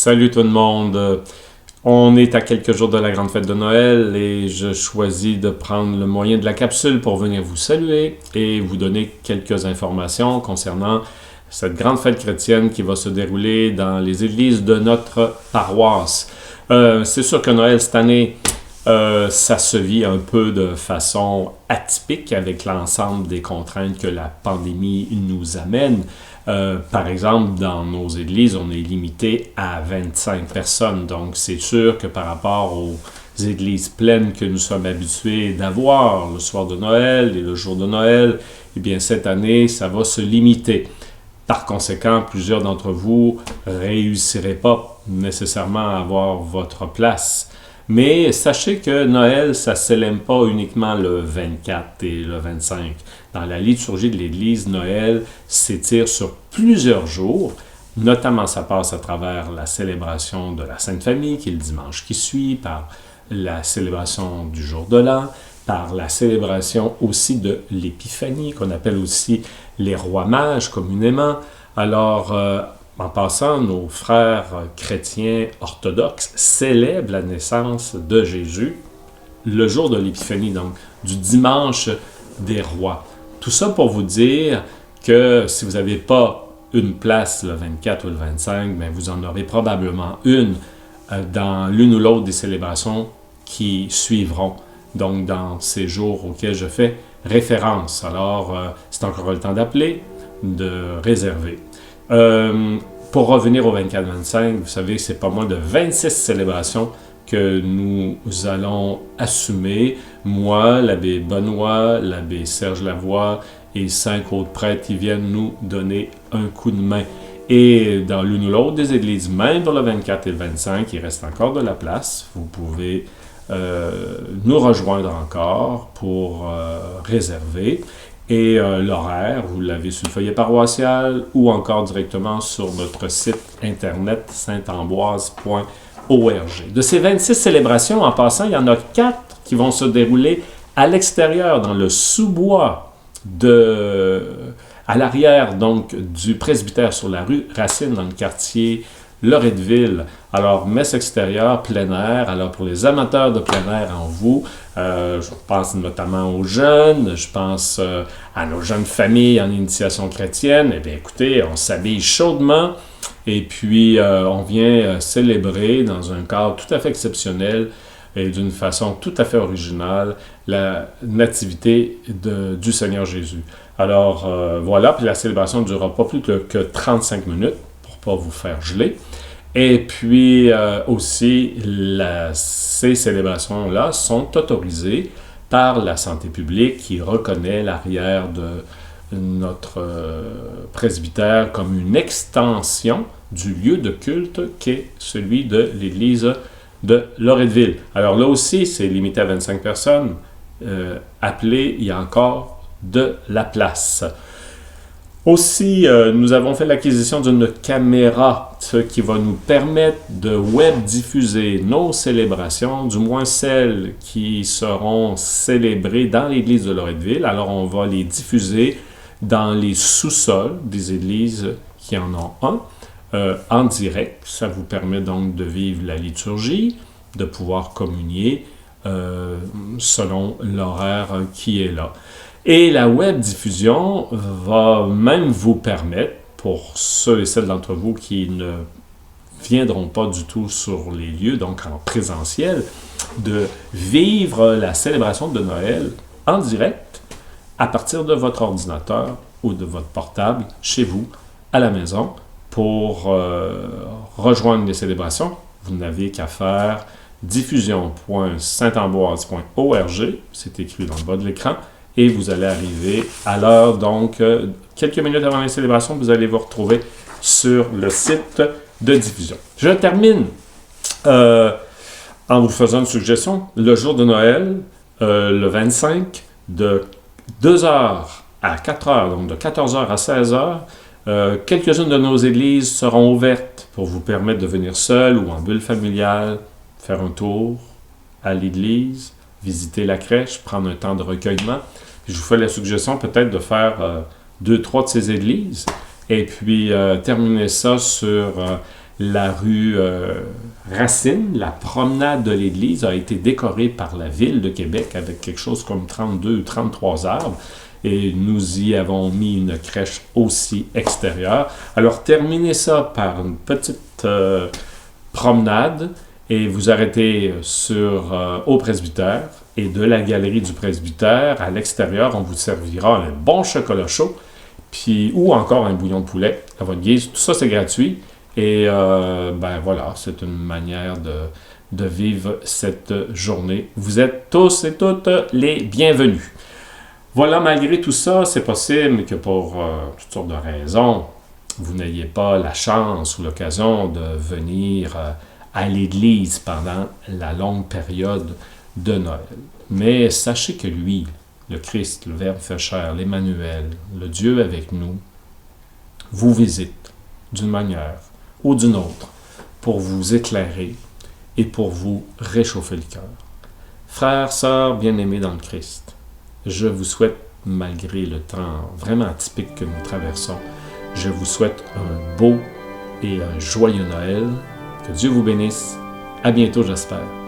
Salut tout le monde! On est à quelques jours de la grande fête de Noël et je choisis de prendre le moyen de la capsule pour venir vous saluer et vous donner quelques informations concernant cette grande fête chrétienne qui va se dérouler dans les églises de notre paroisse. C'est sûr que Noël cette année, ça se vit un peu de façon atypique avec l'ensemble des contraintes que la pandémie nous amène. Par exemple, dans nos églises, on est limité à 25 personnes. Donc, c'est sûr que par rapport aux églises pleines que nous sommes habitués d'avoir le soir de Noël et le jour de Noël, eh bien, cette année, ça va se limiter. Par conséquent, plusieurs d'entre vous ne réussiraient pas nécessairement à avoir votre place. Mais sachez que Noël, ça ne s'élève pas uniquement le 24 et le 25. Dans la liturgie de l'Église, Noël s'étire sur plusieurs jours. Notamment, ça passe à travers la célébration de la Sainte Famille, qui est le dimanche qui suit, par la célébration du jour de l'an, par la célébration aussi de l'Épiphanie, qu'on appelle aussi les rois mages communément. Alors, en passant, nos frères chrétiens orthodoxes célèbrent la naissance de Jésus le jour de l'Épiphanie, donc du dimanche des rois. Tout ça pour vous dire que si vous n'avez pas une place le 24 ou le 25, bien, vous en aurez probablement une dans l'une ou l'autre des célébrations qui suivront, donc dans ces jours auxquels je fais référence. Alors, c'est encore le temps d'appeler, de réserver. Pour revenir au 24-25, vous savez, c'est pas moins de 26 célébrations que nous allons assumer. Moi, l'abbé Benoît, l'abbé Serge Lavoie et 5 autres prêtres qui viennent nous donner un coup de main. Et dans l'une ou l'autre des églises, même pour le 24 et le 25, il reste encore de la place. Vous pouvez nous rejoindre encore pour réserver. Et l'horaire, vous l'avez sur le feuillet paroissial ou encore directement sur notre site internet saintamboise.org. De ces 26 célébrations, en passant, il y en a 4 qui vont se dérouler à l'extérieur, dans le sous-bois, à l'arrière donc du presbytère sur la rue Racine, dans le quartier Loretteville. Alors, messe extérieure, plein air. Alors, pour les amateurs de plein air en vous, je pense notamment aux jeunes, je pense à nos jeunes familles en initiation chrétienne. Eh bien, écoutez, on s'habille chaudement et puis on vient célébrer dans un cadre tout à fait exceptionnel et d'une façon tout à fait originale la nativité du Seigneur Jésus. Alors, voilà, puis la célébration ne durera pas plus que 35 minutes pour pas vous faire geler. Et puis aussi, ces célébrations-là sont autorisées par la santé publique qui reconnaît l'arrière de notre presbytère comme une extension du lieu de culte qu'est celui de l'église de Loretteville. Alors là aussi, c'est limité à 25 personnes. Appelez, il y a encore de la place. Aussi, nous avons fait l'acquisition d'une caméra, ce qui va nous permettre de web diffuser nos célébrations, du moins celles qui seront célébrées dans l'église de Loretteville. Alors, on va les diffuser dans les sous-sols des églises qui en ont un, en direct. Ça vous permet donc de vivre la liturgie, de pouvoir communier selon l'horaire qui est là. Et la web diffusion va même vous permettre, pour ceux et celles d'entre vous qui ne viendront pas du tout sur les lieux, donc en présentiel, de vivre la célébration de Noël en direct à partir de votre ordinateur ou de votre portable chez vous, à la maison. Pour rejoindre les célébrations, vous n'avez qu'à faire diffusion.saintamboise.org, c'est écrit dans le bas de l'écran, et vous allez arriver à l'heure, donc, quelques minutes avant les célébrations, vous allez vous retrouver sur le site de diffusion. Je termine en vous faisant une suggestion. Le jour de Noël, le 25, de 2h à 4h, donc de 14h à 16h, quelques-unes de nos églises seront ouvertes pour vous permettre de venir seul ou en bulle familiale, faire un tour à l'église, visiter la crèche, prendre un temps de recueillement. Je vous fais la suggestion peut-être de faire 2-3 de ces églises et puis terminer ça sur La rue Racine, la promenade de l'église, a été décorée par la ville de Québec avec quelque chose comme 32 ou 33 arbres. Et nous y avons mis une crèche aussi extérieure. Alors, terminez ça par une petite promenade et vous arrêtez au presbytère. Et de la galerie du presbytère, à l'extérieur, on vous servira un bon chocolat chaud ou encore un bouillon de poulet à votre guise. Tout ça, c'est gratuit. Et voilà, c'est une manière de vivre cette journée. Vous êtes tous et toutes les bienvenus. Voilà, malgré tout ça, c'est possible que pour toutes sortes de raisons, vous n'ayez pas la chance ou l'occasion de venir à l'Église pendant la longue période de Noël. Mais sachez que lui, le Christ, le Verbe fait chair, l'Emmanuel, le Dieu avec nous, vous visite d'une manière ou d'une autre pour vous éclairer et pour vous réchauffer le cœur. Frères, sœurs bien-aimés dans le Christ, je vous souhaite, malgré le temps vraiment atypique que nous traversons, je vous souhaite un beau et un joyeux Noël. Que Dieu vous bénisse. À bientôt, j'espère.